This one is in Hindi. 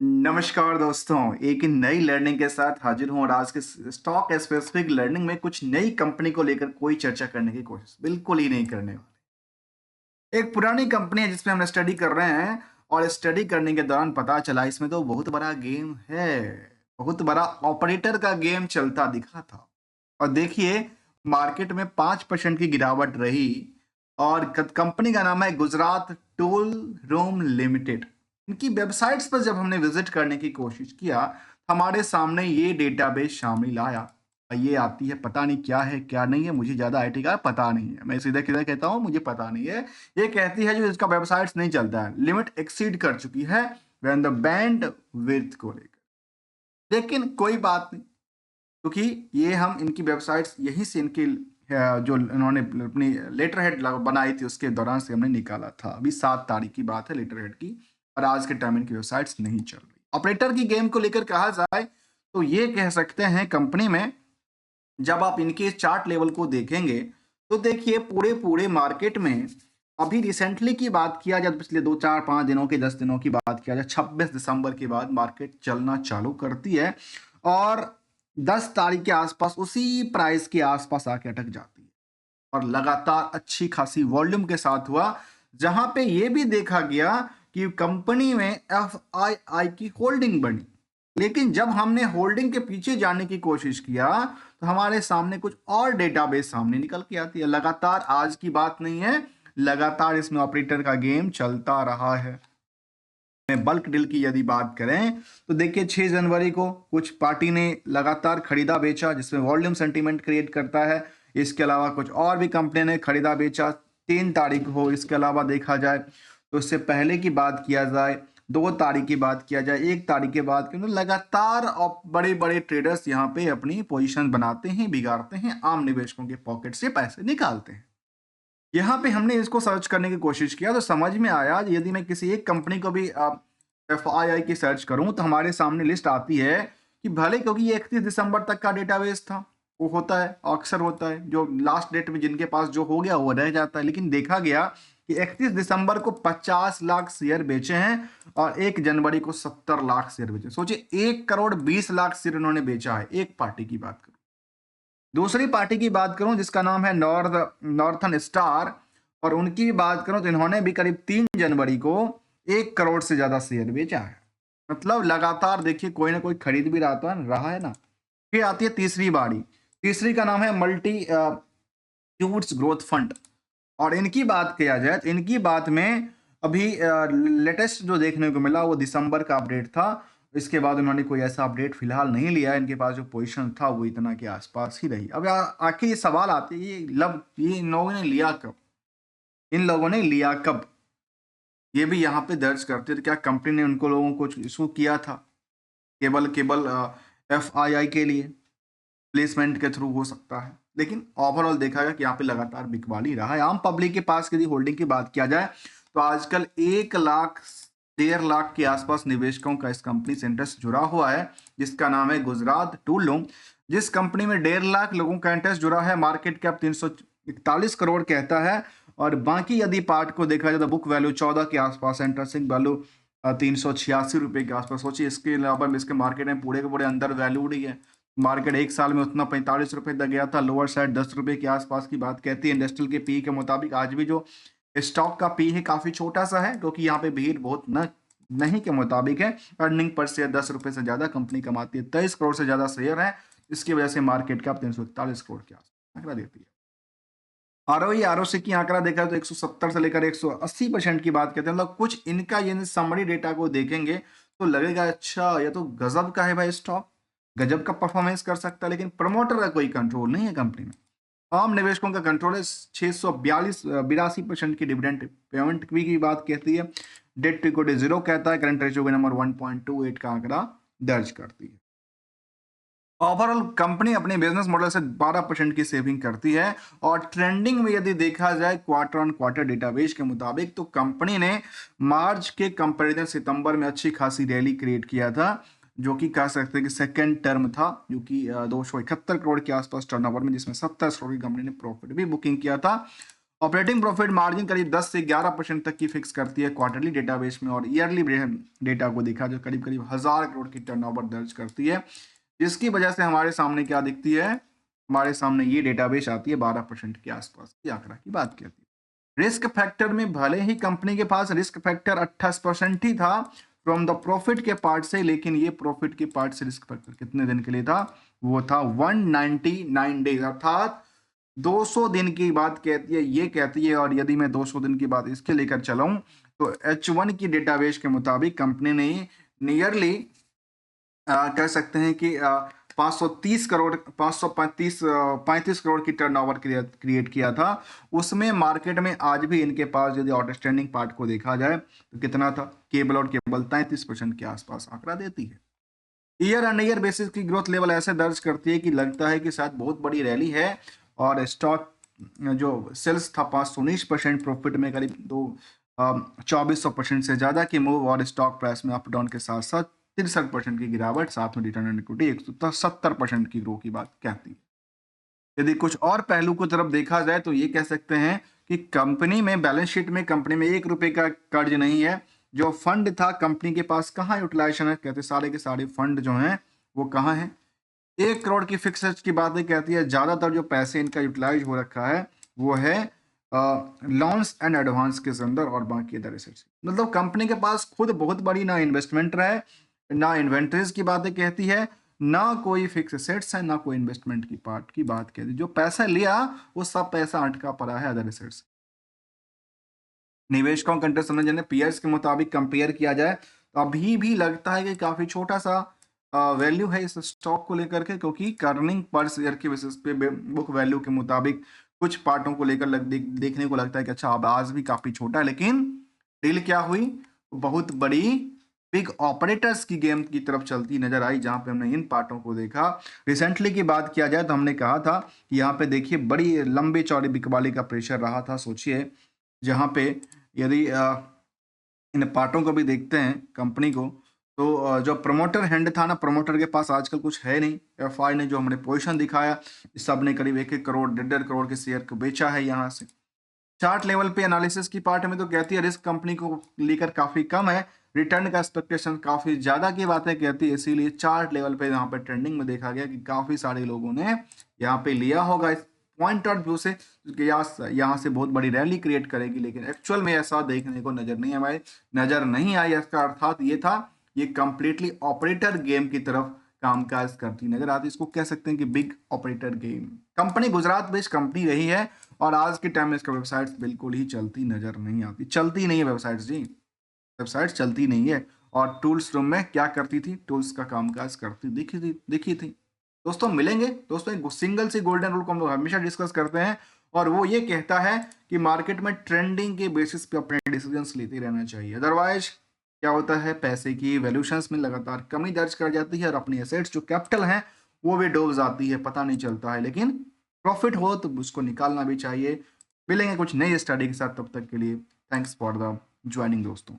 नमस्कार दोस्तों, एक नई लर्निंग के साथ हाजिर हूं और आज के स्टॉक स्पेसिफिक लर्निंग में कुछ नई कंपनी को लेकर कोई चर्चा करने की कोशिश बिल्कुल ही नहीं करने वाले। एक पुरानी कंपनी है जिसमें हम स्टडी कर रहे हैं और स्टडी करने के दौरान पता चला इसमें तो बहुत बड़ा गेम है। बहुत बड़ा ऑपरेटर का गेम चलता दिखा था। और देखिए, मार्केट में 5% की गिरावट रही और कंपनी का नाम है गुजरात टूल रूम लिमिटेड। इनकी वेबसाइट्स पर जब हमने विजिट करने की कोशिश किया, हमारे सामने ये डेटाबेस शामिल आया। ये आती है, पता नहीं क्या है क्या नहीं है, मुझे ज़्यादा आईटी का पता नहीं है, मैं सीधा सीधा कहता हूँ मुझे पता नहीं है। ये कहती है जो इसका वेबसाइट्स नहीं चलता है, लिमिट एक्सीड कर चुकी है व्हेन द बैंड विड्थ को लेकर। लेकिन कोई बात नहीं, क्योंकि ये हम इनकी वेबसाइट्स यहीं से इनकी जो इन्होंने अपनी लेटर हेड बनाई थी उसके दौरान से हमने निकाला था। अभी 7 तारीख की बात है लेटर हेड की, और आज के टाइम इनकी वेबसाइट्स नहीं चल रही। ऑपरेटर की गेम को लेकर कहा जाए तो ये कह सकते हैं कंपनी में जब आप इनके चार्ट लेवल को देखेंगे तो देखिए पूरे पूरे मार्केट में अभी रिसेंटली की बात किया जाए, पिछले 2 4 5 दिनों के 10 दिनों की बात किया जाए, 26 दिसंबर के बाद मार्केट चलना चालू करती है और 10 तारीख के आसपास उसी प्राइस के आसपास आके अटक जाती है और लगातार अच्छी खासी वॉल्यूम के साथ हुआ, जहां पे ये भी देखा गया कि कंपनी में एफआईआई की होल्डिंग बनी। लेकिन जब हमने होल्डिंग के पीछे जाने की कोशिश किया तो हमारे सामने कुछ और डेटाबेस सामने निकल के आती है। लगातार आज की बात नहीं है, लगातार इसमें ऑपरेटर का गेम चलता रहा है। बल्क डील की यदि बात करें तो देखिए 6 जनवरी को कुछ पार्टी ने लगातार खरीदा बेचा, जिसमें वॉल्यूम सेंटीमेंट क्रिएट करता है। इसके अलावा कुछ और भी कंपनी ने खरीदा बेचा 3 तारीख को। इसके अलावा देखा जाए तो इससे पहले की बात किया जाए, 2 तारीख की बात किया जाए, 1 तारीख की बात की, तो लगातार बड़े बड़े ट्रेडर्स यहाँ पे अपनी पोजीशन बनाते हैं, बिगाड़ते हैं, आम निवेशकों के पॉकेट से पैसे निकालते हैं। यहाँ पे हमने इसको सर्च करने की कोशिश किया तो समझ में आया, यदि मैं किसी एक कंपनी को भी एफआईआई की सर्च करूं तो हमारे सामने लिस्ट आती है कि भले, क्योंकि ये 31 दिसंबर तक का डेटाबेस था, वो होता है अक्सर होता है जो लास्ट डेट में जिनके पास जो हो गया वो रह जाता है। लेकिन देखा गया कि 31 दिसंबर को 50 लाख शेयर बेचे हैं और 1 जनवरी को 70 लाख शेयर बेचे। सोचिए 1 करोड़ 20 लाख शेयर इन्होंने बेचा है। एक पार्टी की बात करूं, दूसरी पार्टी की बात करूं जिसका नाम है नॉर्थन स्टार, और उनकी भी बात करूं तो इन्होंने भी करीब 3 जनवरी को 1 करोड़ से ज्यादा शेयर बेचा है। मतलब लगातार देखिए कोई ना कोई खरीद भी रहा है ना। फिर आती है तीसरी बारी, तीसरी का नाम है मल्टी ट्यूट्स ग्रोथ फंड, और इनकी बात किया जाए तो इनकी बात में अभी लेटेस्ट जो देखने को मिला वो दिसंबर का अपडेट था। इसके बाद उन्होंने कोई ऐसा अपडेट फिलहाल नहीं लिया। इनके पास जो पोजीशन था वो इतना के आसपास ही रही। अब आखिर ये सवाल आते हैं, ये इन लोगों ने लिया कब, इन लोगों ने लिया कब, ये भी यहाँ पे दर्ज करते थे। क्या कंपनी ने उनको लोगों को इशू किया था केवल केवल एफआईआई के लिए, प्लेसमेंट के थ्रू हो सकता है। लेकिन ओवरऑल देखा गया कि यहाँ पे लगातार बिकवाली रहा है। आम पब्लिक के पास यदि होल्डिंग की बात किया जाए तो आजकल 1 लाख 1.5 लाख के आसपास निवेशकों का इस कंपनी से इंटरेस्ट जुड़ा हुआ है, जिसका नाम है गुजरात टूल रूम। जिस कंपनी में 1.5 लाख लोगों का इंटरेस्ट जुड़ा है, मार्केट कैप 341 करोड़ कहता है, और बाकी यदि पार्ट को देखा जाए तो बुक वैल्यू 14 के आसपास है, इंटरेस्टिंग वैल्यू 386 रुपए के आसपास। सोचिए इसके अलावा इसके मार्केट में पूरे के पूरे अंदर वैल्यूड ही है। मार्केट एक साल में उतना 45 रुपए तक गया था, लोअर साइड 10 रुपए के आसपास की बात कहती है। इंडस्ट्रियल के पी के मुताबिक आज भी जो स्टॉक का पी है काफी छोटा सा है, क्योंकि यहाँ पे भीड़ बहुत नहीं के मुताबिक है। अर्निंग पर शेयर 10 रुपए से ज्यादा कंपनी कमाती है, 23 करोड़ से ज्यादा शेयर है, इसकी वजह से मार्केट कैप 341 करोड़ के आसपास आंकड़ा देती है। आरओई आरओसी की आंकड़ा देखा तो 170 से लेकर 180% की बात कहते हैं। मतलब कुछ इनका ये समरी डेटा को देखेंगे तो लगेगा अच्छा ये तो गजब का है भाई, स्टॉक गजब का परफॉर्मेंस कर सकता है। लेकिन प्रमोटर का कोई कंट्रोल नहीं है कंपनी में। आम निवेशकों का कंट्रोल है। 82% की डिविडेंड पेमेंट की बात कहती है। डेट टू इक्विटी 0 कहता है। करंट रेशियो के नंबर 1.28 का आंकड़ा दर्ज करती है। ओवरऑल कंपनी अपने बिजनेस मॉडल से 12% की सेविंग करती है, और ट्रेंडिंग में यदि देखा जाए क्वार्टर ऑन क्वार्टर डेटाबेस के मुताबिक तो कंपनी ने मार्च के कंपैरिजन सितंबर में अच्छी खासी रैली क्रिएट किया था, जो कि कह सकते हैं कि सेकेंड टर्म था, जो कि 271 करोड़ के आसपास टर्नओवर में, जिसमें 70 करोड़ की कंपनी ने प्रॉफिट भी बुकिंग किया था। ऑपरेटिंग प्रॉफिट मार्जिन करीब 10 से 11% तक की फिक्स करती है क्वार्टरली डेटाबेस में, और ईयरली डेटा को देखा जो करीब करीब 1000 करोड़ की टर्नओवर दर्ज करती है, जिसकी वजह से हमारे सामने क्या दिखती है, हमारे सामने ये डेटाबेस आती है 12% के आसपास की आंकड़ा की बात करती है। रिस्क फैक्टर में भले ही कंपनी के पास रिस्क फैक्टर 28% ही था फ्रॉम द प्रॉफिट के पार्ट से, लेकिन ये प्रॉफिट के पार्ट से रिस्क फैक्टर कितने दिन के लिए था, वो था 199 डेज, अर्थात 200 दिन की बात कहती है, ये कहती है। और यदि मैं 200 दिन की बात इसके लेकर चलाऊं तो H1 की डेटाबेस के मुताबिक कंपनी ने नियरली कह सकते हैं कि 530 करोड़ 535 करोड़ की टर्नओवर क्रिएट किया था। उसमें मार्केट में आज भी इनके पास यदि आउटस्टैंडिंग पार्ट को देखा जाए तो कितना था, केबल और केबल 33% के आसपास आंकड़ा देती है। ईयर ऑन ईयर बेसिस की ग्रोथ लेवल ऐसे दर्ज करती है कि लगता है कि शायद बहुत बड़ी रैली है, और स्टॉक जो सेल्स था 519% प्रॉफिट में करीब 2400% से ज्यादा की मूव, और स्टॉक प्राइस में अप डाउन के साथ साथ 63% की गिरावट, साथ में रिटर्न ऑन इक्विटी 170% की ग्रोथ की बात कहती है। यदि कुछ और पहलू को तरफ देखा जाए तो ये कह सकते हैं कि कंपनी में बैलेंस शीट में कंपनी में 1 रुपए का कर्ज नहीं है। जो फंड था कंपनी के पास कहाँ यूटिलाइजेशन है, कहते सारे के सारे फंड जो हैं वो कहाँ है, 1 करोड़ की फिक्स की बातें कहती है। ज्यादातर जो पैसे इनका यूटिलाइज हो रखा है वो है लोन्स एंड एडवांस के अंदर, और बाकी अदर एसेट्स। मतलब कंपनी के पास खुद बहुत बड़ी ना इन्वेस्टमेंट है, ना इन्वेंटरीज की बातें कहती है, ना कोई फिक्स एसेट्स है, ना कोई इन्वेस्टमेंट की पार्ट की बात कहती है। जो पैसा लिया वो सब पैसा अटका पड़ा है अदर एसेट्स। निवेशकों का इंटरेस्ट समझने पीयर्स के मुताबिक कंपेयर किया जाए तो अभी भी लगता है कि काफी छोटा सा वैल्यू है इस स्टॉक को लेकर के, क्योंकि अर्निंग पर शेयर के बेसिस पे बुक वैल्यू के मुताबिक कुछ पार्टों को लेकर देखने को लगता है कि अच्छा अब आज भी काफी छोटा है, लेकिन डील क्या हुई, बहुत बड़ी बिग ऑपरेटर्स की गेम की तरफ चलती नजर आई, जहां पे हमने इन पार्टों को देखा। रिसेंटली की बात किया जाए तो हमने कहा था कि यहाँ पे देखिए बड़ी लंबी चौड़ी बिकवाली का प्रेशर रहा था। सोचिए जहाँ पे यदि इन पार्टों को भी देखते हैं कंपनी को, तो जो प्रमोटर हैंड था ना, प्रमोटर के पास आजकल कुछ है नहीं। एफआई ने जो हमने पोजीशन दिखाया, इस सब ने करीब 1-1 करोड़ 1.5 करोड़ के शेयर को बेचा है यहाँ से। चार्ट लेवल पे एनालिसिस की पार्ट में तो कहती है रिस्क कंपनी को लेकर काफी कम है, रिटर्न का एक्सपेक्टेशन काफी ज्यादा की बातें कहती है। इसीलिए चार्ट लेवल पे यहाँ पे ट्रेंडिंग में देखा गया कि काफी सारे लोगों ने यहाँ पे लिया होगा इस पॉइंट ऑफ व्यू से कि यहाँ से बहुत बड़ी रैली क्रिएट करेगी, लेकिन एक्चुअल में ऐसा देखने को नजर नहीं आई। इसका अर्थात ये था, ये कंप्लीटली ऑपरेटर गेम की तरफ कामकाज करती नजर आती। इसको कह सकते हैं कि big operator game. Company Gujarat based company रही है, और आज के टाइम में इसका वेबसाइट बिल्कुल ही चलती नजर नहीं आती, चलती नहीं है वेबसाइट जी, वेबसाइट चलती नहीं है। और टूल्स रूम में क्या करती थी, टूल्स का कामकाज करती दिखी थी। दोस्तों मिलेंगे दोस्तों, एक सिंगल सी गोल्डन रूल को हम लोग हमेशा डिस्कस करते हैं, और वो ये कहता है कि मार्केट में ट्रेंडिंग के बेसिस पे अपने डिसीजंस लेते रहना चाहिए। अदरवाइज क्या होता है, पैसे की वैल्यूशंस में लगातार कमी दर्ज कर जाती है, और अपनी एसेट्स जो कैपिटल हैं वो भी डूब जाती है, पता नहीं चलता है। लेकिन प्रॉफिट हो तो उसको निकालना भी चाहिए। मिलेंगे कुछ नई स्टडी के साथ, तब तक के लिए थैंक्स फॉर द ज्वाइनिंग दोस्तों।